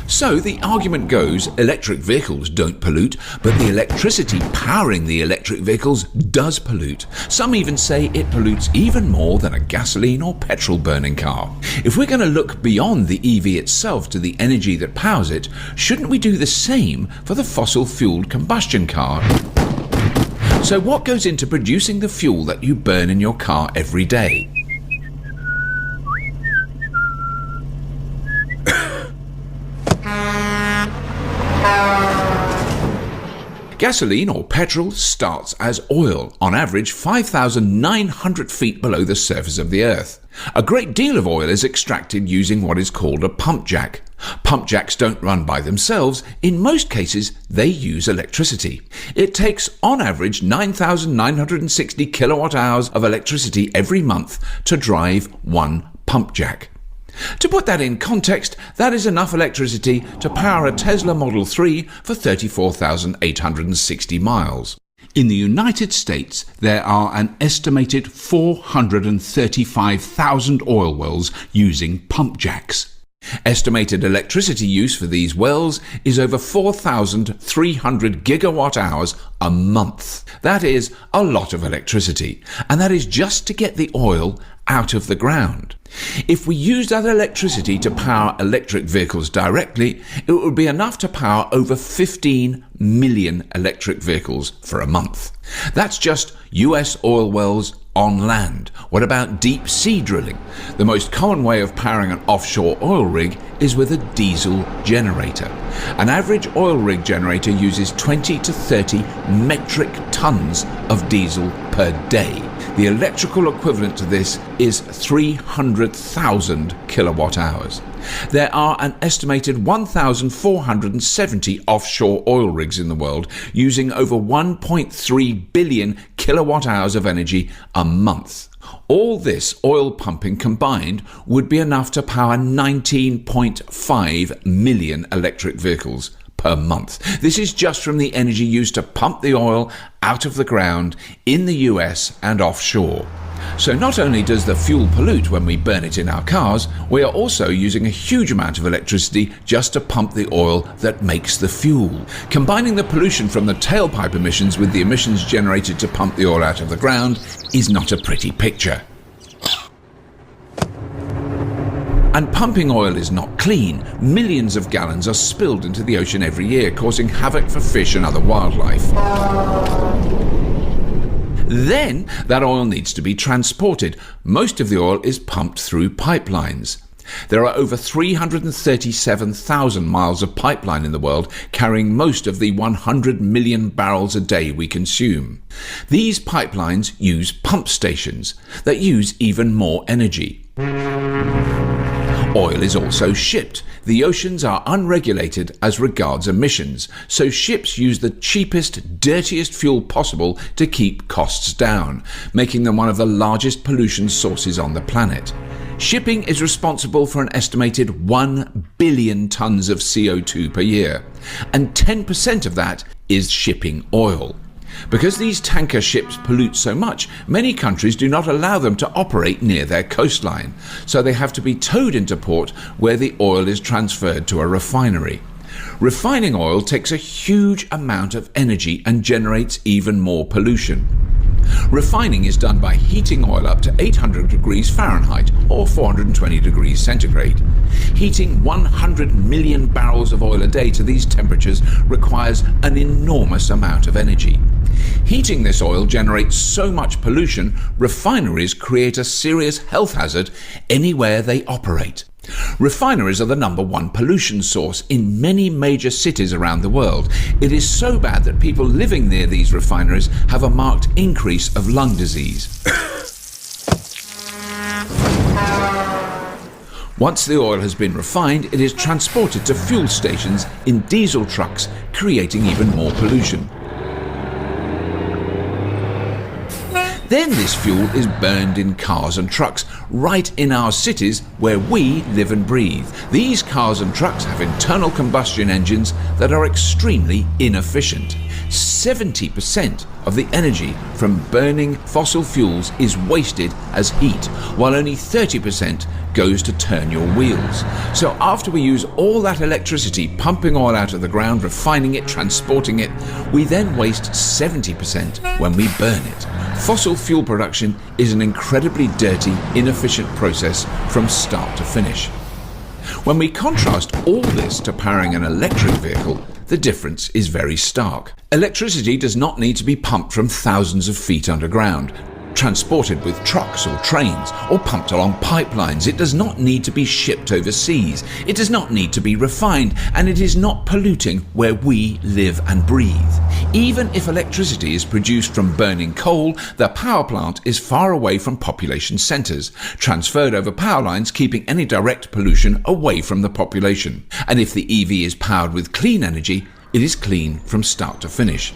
So the argument goes electric vehicles don't pollute, but the electricity powering the electric vehicles does pollute. Some even say it pollutes even more than a gasoline or petrol burning car. If we're going to look beyond the EV itself to the energy that powers it, shouldn't we do the same for the fossil-fueled combustion car? So what goes into producing the fuel that you burn in your car every day? Gasoline or petrol starts as oil, on average 5,900 feet below the surface of the Earth. A great deal of oil is extracted using what is called a pump jack. Pump jacks don't run by themselves. In most cases, they use electricity. It takes, on average, 9,960 kilowatt hours of electricity every month to drive one pump jack. To put that in context, that is enough electricity to power a Tesla Model 3 for 34,860 miles. In the United States, there are an estimated 435,000 oil wells using pump jacks. Estimated electricity use for these wells is over 4,300 gigawatt hours a month. That is a lot of electricity, and that is just to get the oil out of the ground. If we used that electricity to power electric vehicles directly, it would be enough to power over 15 million electric vehicles for a month. That's just US oil wells on land. What about deep sea drilling? The most common way of powering an offshore oil rig is with a diesel generator. An average oil rig generator uses 20 to 30 metric tons of diesel per day. The electrical equivalent to this is 300,000 kilowatt hours. There are an estimated 1,470 offshore oil rigs in the world using over 1.3 billion kilowatt hours of energy a month. All this oil pumping combined would be enough to power 19.5 million electric vehicles per month. This is just from the energy used to pump the oil out of the ground in the US and offshore. So not only does the fuel pollute when we burn it in our cars, we are also using a huge amount of electricity just to pump the oil that makes the fuel. Combining the pollution from the tailpipe emissions with the emissions generated to pump the oil out of the ground is not a pretty picture. And pumping oil is not clean. Millions of gallons are spilled into the ocean every year, causing havoc for fish and other wildlife. Then that oil needs to be transported. Most of the oil is pumped through pipelines. There are over 337,000 miles of pipeline in the world, carrying most of the 100 million barrels a day we consume. These pipelines use pump stations that use even more energy. Oil is also shipped. The oceans are unregulated as regards emissions, so ships use the cheapest, dirtiest fuel possible to keep costs down, making them one of the largest pollution sources on the planet. Shipping is responsible for an estimated 1 billion tons of CO2 per year, and 10% of that is shipping oil. Because these tanker ships pollute so much, many countries do not allow them to operate near their coastline, so they have to be towed into port where the oil is transferred to a refinery. Refining oil takes a huge amount of energy and generates even more pollution. Refining is done by heating oil up to 800 degrees Fahrenheit or 420 degrees centigrade. Heating 100 million barrels of oil a day to these temperatures requires an enormous amount of energy. Heating this oil generates so much pollution, refineries create a serious health hazard anywhere they operate. Refineries are the #1 pollution source in many major cities around the world. It is so bad that people living near these refineries have a marked increase of lung disease. Once the oil has been refined, it is transported to fuel stations in diesel trucks, creating even more pollution. Then this fuel is burned in cars and trucks right in our cities where we live and breathe. These cars and trucks have internal combustion engines that are extremely inefficient. 70% of the energy from burning fossil fuels is wasted as heat, while only 30% goes to turn your wheels. So after we use all that electricity pumping oil out of the ground, refining it, transporting it, we then waste 70% when we burn it. Fossil fuel production is an incredibly dirty, inefficient process from start to finish. When we contrast all this to powering an electric vehicle, the difference is very stark. Electricity does not need to be pumped from thousands of feet underground, transported with trucks or trains, or pumped along pipelines. It does not need to be shipped overseas. It does not need to be refined, and it is not polluting where we live and breathe. Even if electricity is produced from burning coal, the power plant is far away from population centres, transferred over power lines, keeping any direct pollution away from the population. And if the EV is powered with clean energy, it is clean from start to finish.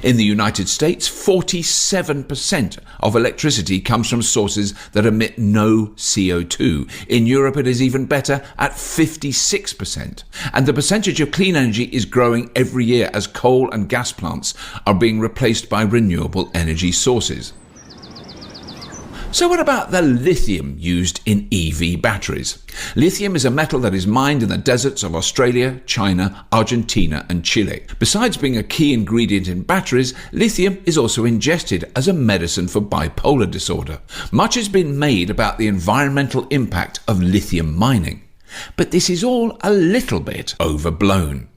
In the United States, 47% of electricity comes from sources that emit no CO2. In Europe, it is even better at 56%. And the percentage of clean energy is growing every year as coal and gas plants are being replaced by renewable energy sources. So what about the lithium used in EV batteries? Lithium is a metal that is mined in the deserts of Australia, China, Argentina and Chile. Besides being a key ingredient in batteries, lithium is also ingested as a medicine for bipolar disorder. Much has been made about the environmental impact of lithium mining, but this is all a little bit overblown.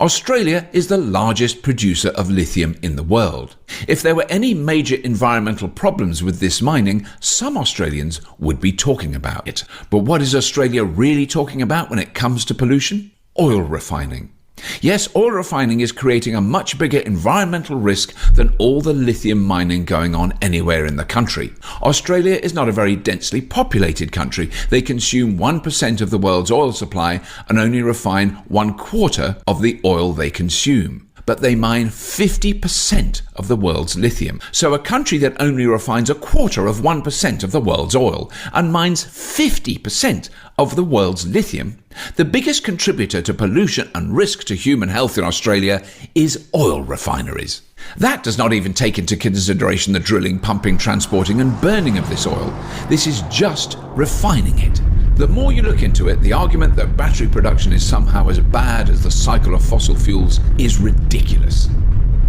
Australia is the largest producer of lithium in the world. If there were any major environmental problems with this mining, some Australians would be talking about it. But what is Australia really talking about when it comes to pollution? Oil refining. Yes, oil refining is creating a much bigger environmental risk than all the lithium mining going on anywhere in the country. Australia is not a very densely populated country. They consume 1% of the world's oil supply and only refine 1/4 of the oil they consume. But they mine 50% of the world's lithium. So a country that only refines 1/4 of 1% of the world's oil and mines 50% of the world's lithium, the biggest contributor to pollution and risk to human health in Australia is oil refineries. That does not even take into consideration the drilling, pumping, transporting and burning of this oil. This is just refining it. The more you look into it, the argument that battery production is somehow as bad as the cycle of fossil fuels is ridiculous.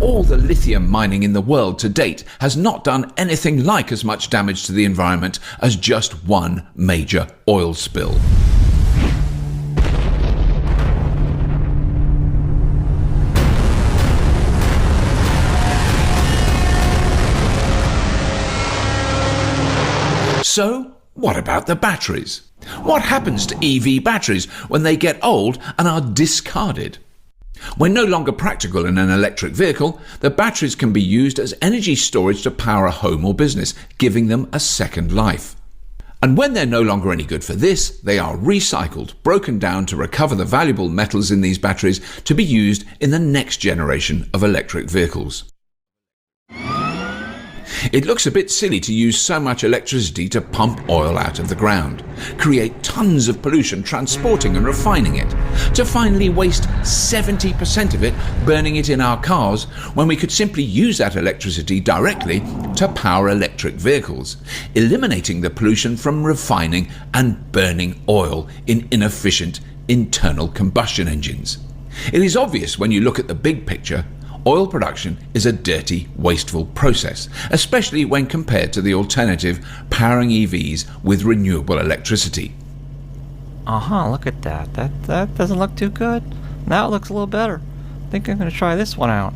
All the lithium mining in the world to date has not done anything like as much damage to the environment as just one major oil spill. So, what about the batteries? What happens to EV batteries when they get old and are discarded? When no longer practical in an electric vehicle, the batteries can be used as energy storage to power a home or business, giving them a second life. And when they're no longer any good for this, they are recycled, broken down to recover the valuable metals in these batteries to be used in the next generation of electric vehicles. It looks a bit silly to use so much electricity to pump oil out of the ground, create tons of pollution transporting and refining it, to finally waste 70% of it burning it in our cars when we could simply use that electricity directly to power electric vehicles, eliminating the pollution from refining and burning oil in inefficient internal combustion engines. It is obvious when you look at the big picture. Oil production is a dirty, wasteful process, especially when compared to the alternative powering EVs with renewable electricity. Look at that. That doesn't look too good. Now it looks a little better. I think I'm going to try this one out.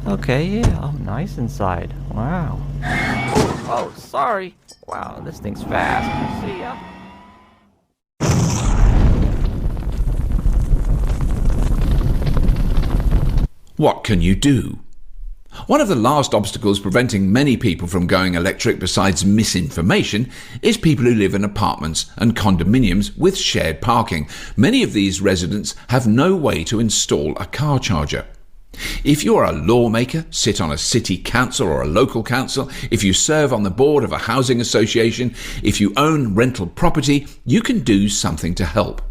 Okay, yeah. Oh, nice inside. Wow. Oh, sorry. Wow, this thing's fast. See ya. What can you do? One of the last obstacles preventing many people from going electric besides misinformation is people who live in apartments and condominiums with shared parking. Many of these residents have no way to install a car charger. If you are a lawmaker, sit on a city council or a local council, if you serve on the board of a housing association, if you own rental property, you can do something to help.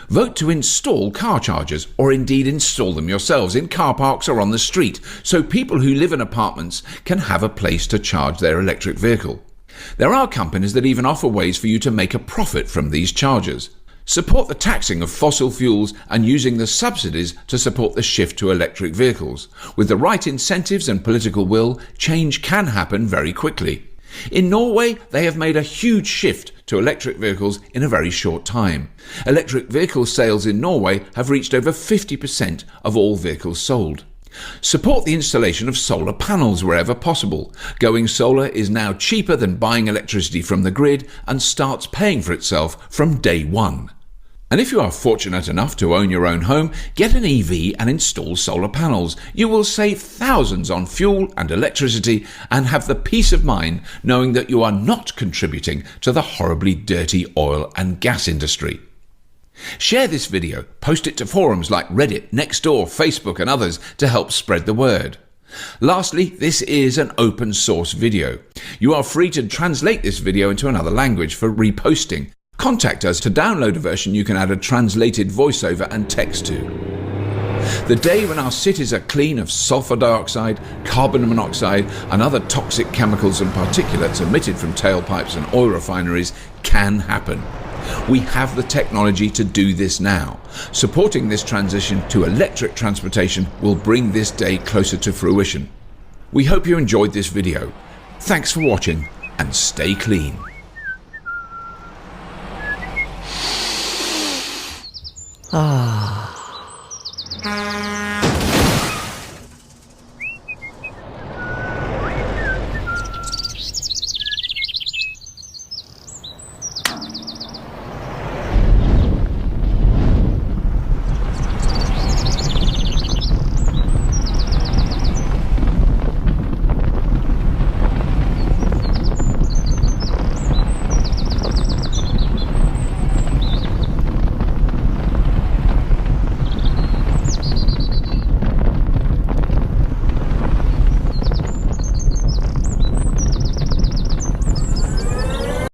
Vote to install car chargers, or indeed install them yourselves in car parks or on the street, so people who live in apartments can have a place to charge their electric vehicle. There are companies that even offer ways for you to make a profit from these charges. Support the taxing of fossil fuels and using the subsidies to support the shift to electric vehicles. With the right incentives and political will, change can happen very quickly. In Norway, they have made a huge shift to electric vehicles in a very short time. Electric vehicle sales in Norway have reached over 50% of all vehicles sold. Support the installation of solar panels wherever possible. Going solar is now cheaper than buying electricity from the grid and starts paying for itself from day one. And if you are fortunate enough to own your own home, get an EV and install solar panels. You will save thousands on fuel and electricity and have the peace of mind knowing that you are not contributing to the horribly dirty oil and gas industry. Share this video, post it to forums like Reddit, Nextdoor, Facebook and others to help spread the word. Lastly, this is an open source video. You are free to translate this video into another language for reposting. Contact us to download a version you can add a translated voiceover and text to. The day when our cities are clean of sulfur dioxide, carbon monoxide and other toxic chemicals and particulates emitted from tailpipes and oil refineries can happen. We have the technology to do this now. Supporting this transition to electric transportation will bring this day closer to fruition. We hope you enjoyed this video. Thanks for watching and stay clean. Ah.